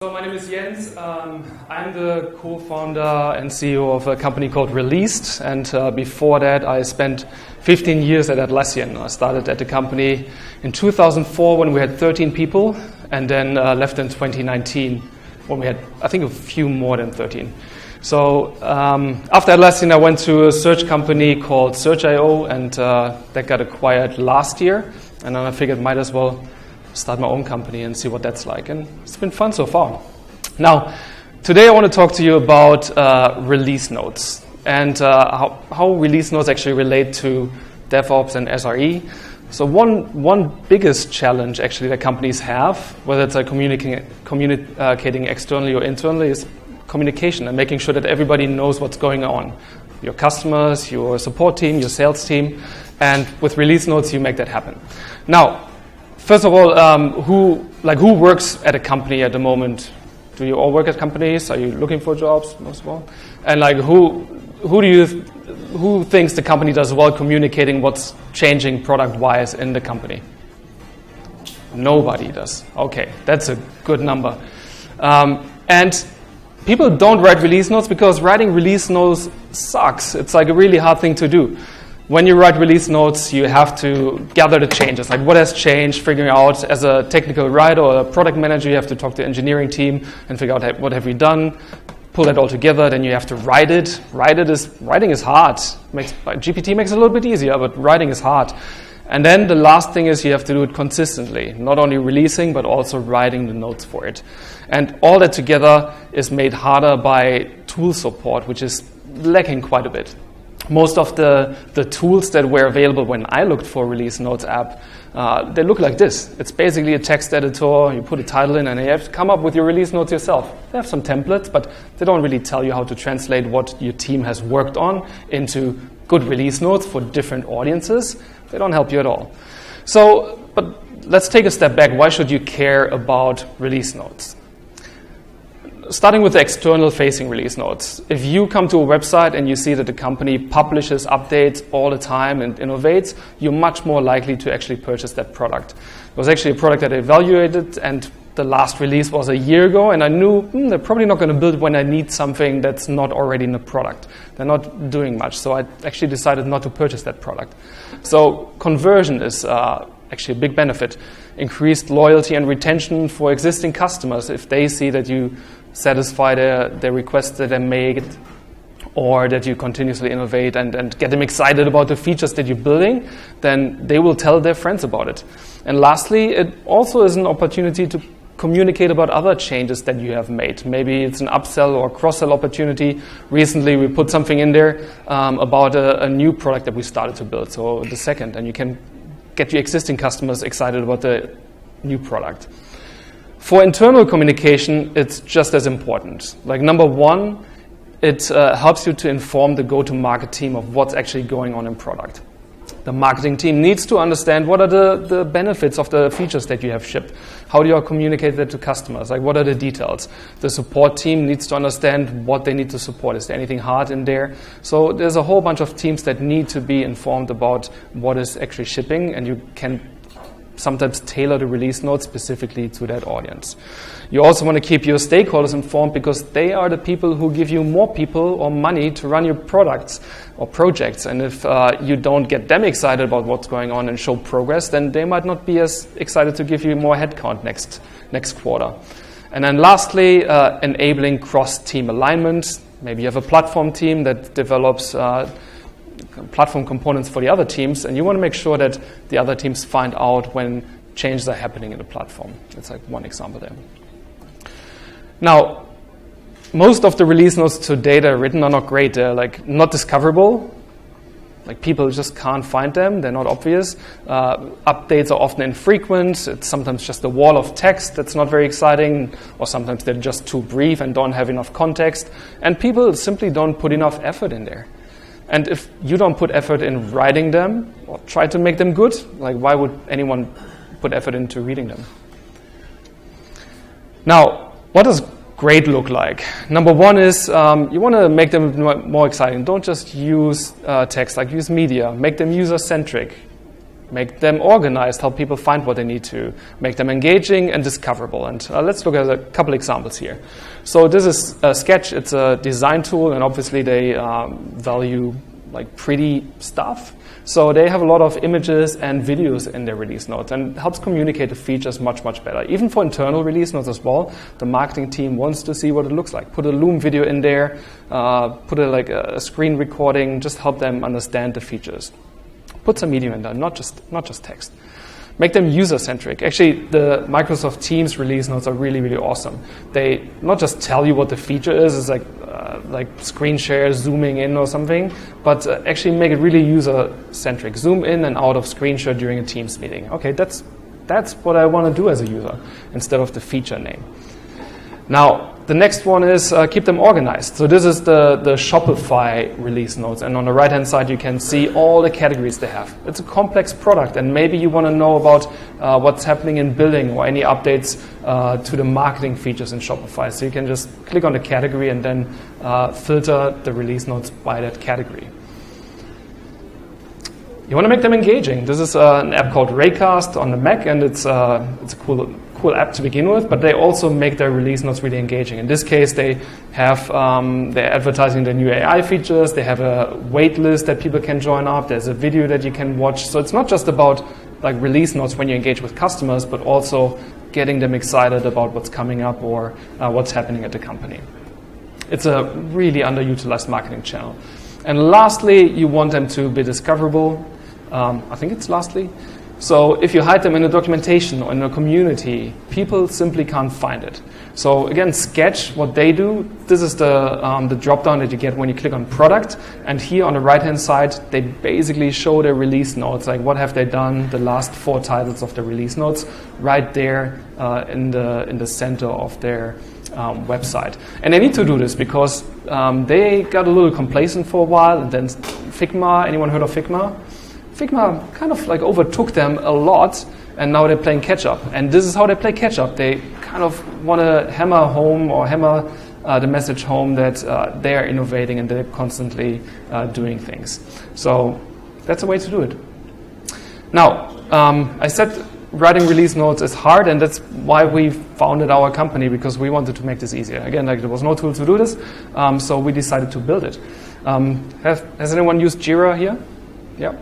So my name is Jens. I'm the co-founder and CEO of a company called Released, and before that I spent 15 years at Atlassian. I started at the company in 2004 when we had 13 people, and then left in 2019 when we had, I think, a few more than 13. So after Atlassian I went to a search company called Search.io, and that got acquired last year, and then I figured might as well start my own company and see what that's like, and it's been fun so far. Now, today I want to talk to you about release notes and how release notes actually relate to DevOps and SRE. So one biggest challenge actually that companies have, whether it's communicating externally or internally, is communication and making sure that everybody knows what's going on. Your customers, your support team, your sales team, and with release notes you make that happen. Now, first of all, who works at a company at the moment? Do you all work at companies? Are you looking for jobs, most of all? And who thinks the company does well communicating what's changing product-wise in the company? Nobody does. Okay, that's a good number. And people don't write release notes because writing release notes sucks. It's like a really hard thing to do. When you write release notes, you have to gather the changes, like what has changed, figuring out as a technical writer or a product manager, you have to talk to the engineering team and figure out what have we done, pull that all together, then you have to write it. Writing is hard. GPT makes it a little bit easier, but writing is hard. And then the last thing is you have to do it consistently, not only releasing, but also writing the notes for it. And all that together is made harder by tool support, which is lacking quite a bit. Most of the tools that were available when I looked for a Release Notes app, they look like this. It's basically a text editor, you put a title in, and you have to come up with your release notes yourself. They have some templates, but they don't really tell you how to translate what your team has worked on into good release notes for different audiences. They don't help you at all. So, but let's take a step back. Why should you care about release notes? Starting with the external facing release notes. If you come to a website and you see that the company publishes updates all the time and innovates, you're much more likely to actually purchase that product. It was actually a product that I evaluated, and the last release was a year ago, and I knew they're probably not going to build when I need something that's not already in the product. They're not doing much, so I actually decided not to purchase that product. So conversion is actually a big benefit. Increased loyalty and retention for existing customers if they see that you satisfy their requests that they make, or that you continuously innovate and get them excited about the features that you're building, then they will tell their friends about it. And lastly, it also is an opportunity to communicate about other changes that you have made. Maybe it's an upsell or cross-sell opportunity. Recently, we put something in there about a new product that we started to build, so the second, and you can get your existing customers excited about the new product. For internal communication, it's just as important. Like number one, it helps you to inform the go-to-market team of what's actually going on in product. The marketing team needs to understand what are the benefits of the features that you have shipped. How do you communicate that to customers? Like what are the details? The support team needs to understand what they need to support. Is there anything hard in there? So there's a whole bunch of teams that need to be informed about what is actually shipping, and you can sometimes tailor the release notes specifically to that audience. You also want to keep your stakeholders informed because they are the people who give you more people or money to run your products or projects. And if you don't get them excited about what's going on and show progress, then they might not be as excited to give you more headcount next quarter. And then lastly, enabling cross-team alignment. Maybe you have a platform team that develops platform components for the other teams, and you want to make sure that the other teams find out when changes are happening in the platform. That's like one example there. Now, most of the release notes today that are written are not great. They're like not discoverable. Like people just can't find them. They're not obvious. Updates are often infrequent. It's sometimes just a wall of text that's not very exciting, or sometimes they're just too brief and don't have enough context. And people simply don't put enough effort in there. And if you don't put effort in writing them or try to make them good, like why would anyone put effort into reading them? Now, what does great look like? Number one is you want to make them more exciting. Don't just use text, like use media. Make them user-centric. make them organized, help people find what they need to, make them engaging and discoverable. And let's look at a couple examples here. So this is Sketch. It's a design tool, and obviously they value like pretty stuff. So they have a lot of images and videos in their release notes, and helps communicate the features much, much better. Even for internal release notes as well, the marketing team wants to see what it looks like. Put a Loom video in there, put a screen recording, just help them understand the features. Put some media in there, not just text. Make them user-centric. Actually, the Microsoft Teams release notes are really, really awesome. They not just tell you what the feature is, it's like screen share, zooming in or something, but actually make it really user-centric. Zoom in and out of screen share during a Teams meeting. Okay, that's what I want to do as a user, instead of the feature name. Now, the next one is keep them organized. So this is the Shopify release notes, and on the right-hand side you can see all the categories they have. It's a complex product, and maybe you want to know about what's happening in billing or any updates to the marketing features in Shopify. So you can just click on the category and then filter the release notes by that category. You want to make them engaging. This is an app called Raycast on the Mac, and it's a cool app to begin with, but they also make their release notes really engaging. In this case, they have they're advertising their new AI features. They have a wait list that people can join up. There's a video that you can watch. So it's not just about like release notes when you engage with customers, but also getting them excited about what's coming up or what's happening at the company. It's a really underutilized marketing channel. And lastly, you want them to be discoverable. I think it's lastly. So if you hide them in a documentation or in a community, people simply can't find it. So again, Sketch, what they do, this is the drop-down that you get when you click on Product. And here on the right-hand side, they basically show their release notes, like what have they done, the last 4 titles of the release notes, right there in the center of their website. And they need to do this because they got a little complacent for a while, and then Figma, anyone heard of Figma? Figma kind of like overtook them a lot, and now they're playing catch-up. And this is how they play catch-up. They kind of want to hammer home or hammer the message home that they're innovating and they're constantly doing things. So that's a way to do it. Now, I said writing release notes is hard, and that's why we founded our company, because we wanted to make this easier. Again, like there was no tool to do this, so we decided to build it. Has anyone used Jira here? Yeah.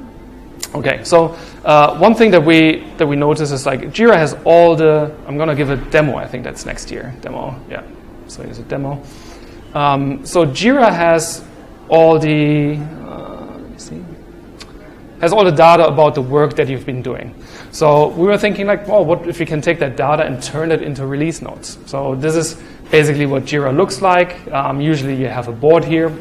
Okay, so one thing that we notice is like Jira has all the. I'm gonna give a demo. I think that's next year. Demo, yeah. So here's a demo. So Jira has all the. Let me see. Has all the data about the work that you've been doing. So we were thinking like, well, what if we can take that data and turn it into release notes? So this is basically what Jira looks like. Usually you have a board here.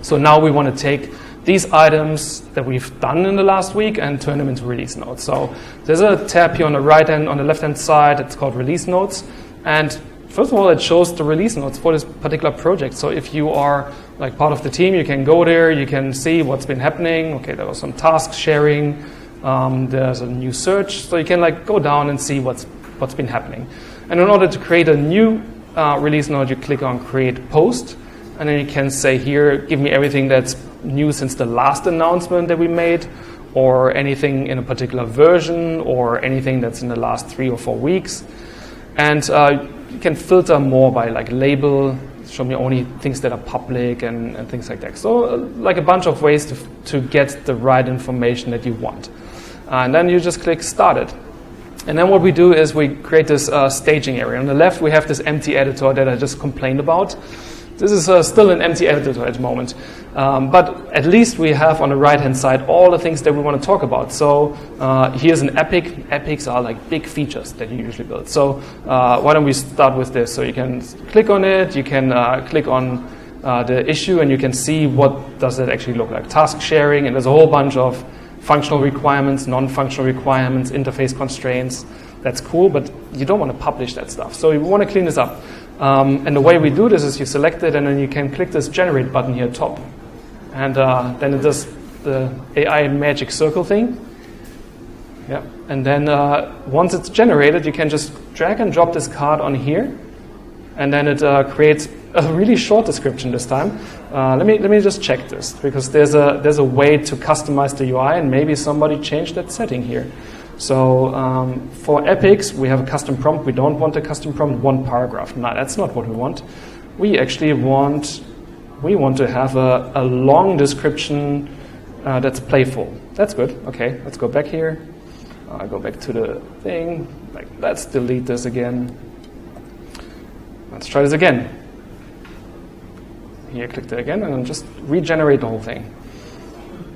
So now we want to take these items that we've done in the last week and turn them into release notes. So there's a tab here on the on the left-hand side. It's called Release Notes. And first of all, it shows the release notes for this particular project. So if you are like part of the team, you can go there, you can see what's been happening. Okay, there was some task sharing. There's a new search. So you can like go down and see what's been happening. And in order to create a new release note, you click on Create Post. And then you can say here, give me everything that's new since the last announcement that we made, or anything in a particular version, or anything that's in the last 3 or 4 weeks. And you can filter more by like label, show me only things that are public and things like that. So like a bunch of ways to get the right information that you want. And then you just click Started. And then what we do is we create this staging area. On the left, we have this empty editor that I just complained about. This is still an empty editor at the moment. But at least we have on the right-hand side all the things that we want to talk about. So here's an epic. Epics are like big features that you usually build. So why don't we start with this? So you can click on it. You can click on the issue, and you can see what does it actually look like. Task sharing, and there's a whole bunch of functional requirements, non-functional requirements, interface constraints. That's cool, but you don't want to publish that stuff. So you want to clean this up. And the way we do this is you select it, and then you can click this Generate button here top. And then it does the AI magic circle thing. Yeah. And then once it's generated, you can just drag and drop this card on here. And then it creates a really short description this time. Let me just check this, because there's a way to customize the UI, and maybe somebody changed that setting here. So for epics, we have a custom prompt. We don't want a custom prompt, one paragraph. No, that's not what we want. We actually want to have a long description that's playful. That's good. Okay, let's go back here. Go back to the thing. Let's delete this again. Let's try this again. Here, click that again, and then just regenerate the whole thing.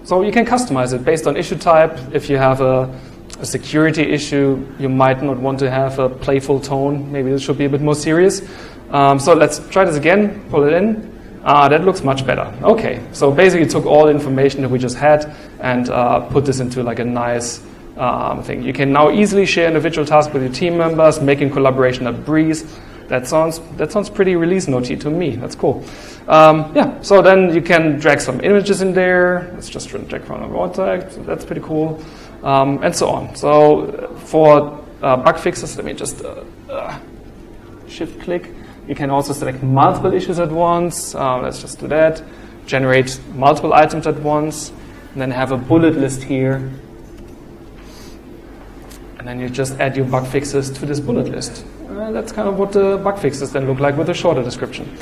So you can customize it based on issue type. If you have a security issue, you might not want to have a playful tone. Maybe it should be a bit more serious. So let's try this again, pull it in. That looks much better. Okay, so basically took all the information that we just had and put this into like a nice thing. You can now easily share individual tasks with your team members, making collaboration a breeze. That sounds pretty release notey to me. That's cool. Yeah, so then you can drag some images in there. Let's just drag from a website. So that's pretty cool. And so on. So for bug fixes, let me just shift click. You can also select multiple issues at once. Let's just do that. Generate multiple items at once. And then have a bullet list here. And then you just add your bug fixes to this bullet list. That's kind of what the bug fixes then look like with a shorter description.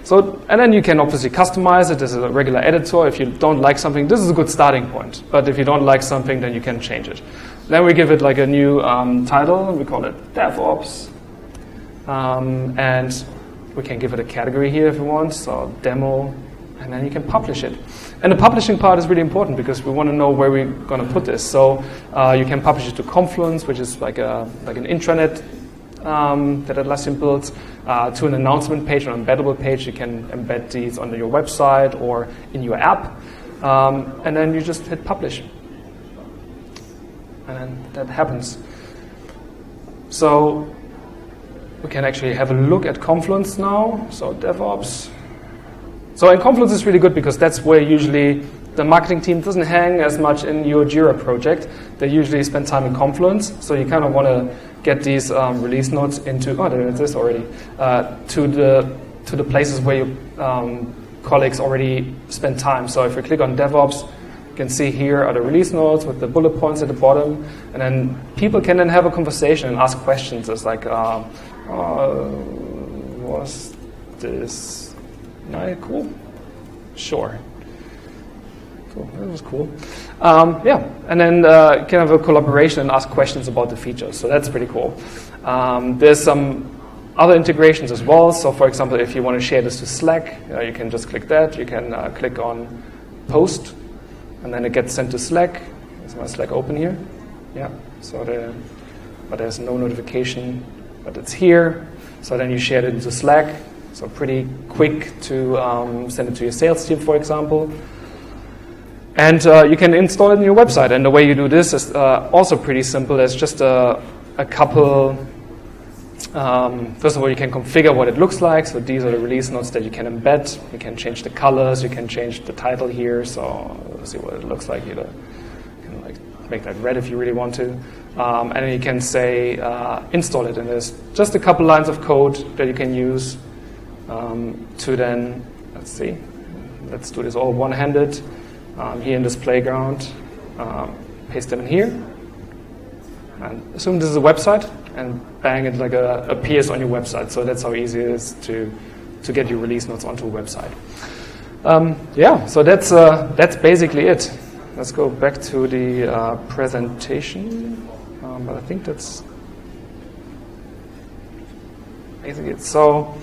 So, and then you can obviously customize it. This is a regular editor. If you don't like something, this is a good starting point. But if you don't like something, then you can change it. Then we give it like a new title. We call it DevOps. And we can give it a category here if we want. So demo, and then you can publish it. And the publishing part is really important because we want to know where we're going to put this. So you can publish it to Confluence, which is like an intranet that Atlassian builds, to an announcement page or an embeddable page. You can embed these on your website or in your app. And then you just hit publish. And then that happens. So we can actually have a look at Confluence now. So DevOps. So in Confluence is really good because that's where usually the marketing team doesn't hang as much in your Jira project. They usually spend time in Confluence. So you kind of want to get these release notes into, there it is already, to the places where your colleagues already spend time. So if you click on DevOps, you can see here are the release notes with the bullet points at the bottom. And then people can then have a conversation and ask questions. It's like, was this cool? Sure. Cool. That was cool. Yeah, and then you can have a collaboration and ask questions about the features. So that's pretty cool. There's some other integrations as well. So for example, if you want to share this to Slack, you can just click that. You can click on Post, and then it gets sent to Slack. Is my Slack open here? Yeah. So but there's no notification, but it's here. So then you share it into Slack. So pretty quick to send it to your sales team, for example. And you can install it in your website. And the way you do this is also pretty simple. There's just a couple. First of all, you can configure what it looks like. So these are the release notes that you can embed. You can change the colors. You can change the title here. So let's see what it looks like. You can like make that red if you really want to. And then you can say install it. And there's just a couple lines of code that you can use to then, let's do this all one-handed. Here in this playground, paste them in here, and assume this is a website, and bang, it like appears on your website. So that's how easy it is to get your release notes onto a website. Yeah, so that's basically it. Let's go back to the presentation, but I think that's basically it. So.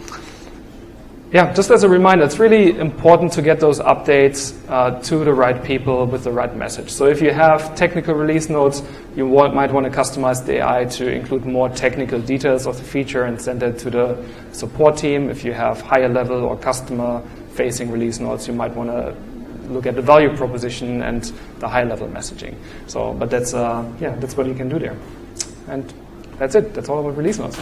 Yeah, just as a reminder, it's really important to get those updates to the right people with the right message. So if you have technical release notes, you might want to customize the AI to include more technical details of the feature and send it to the support team. If you have higher level or customer-facing release notes, you might want to look at the value proposition and the high-level messaging. So, but that's what you can do there. And that's it. That's all about release notes.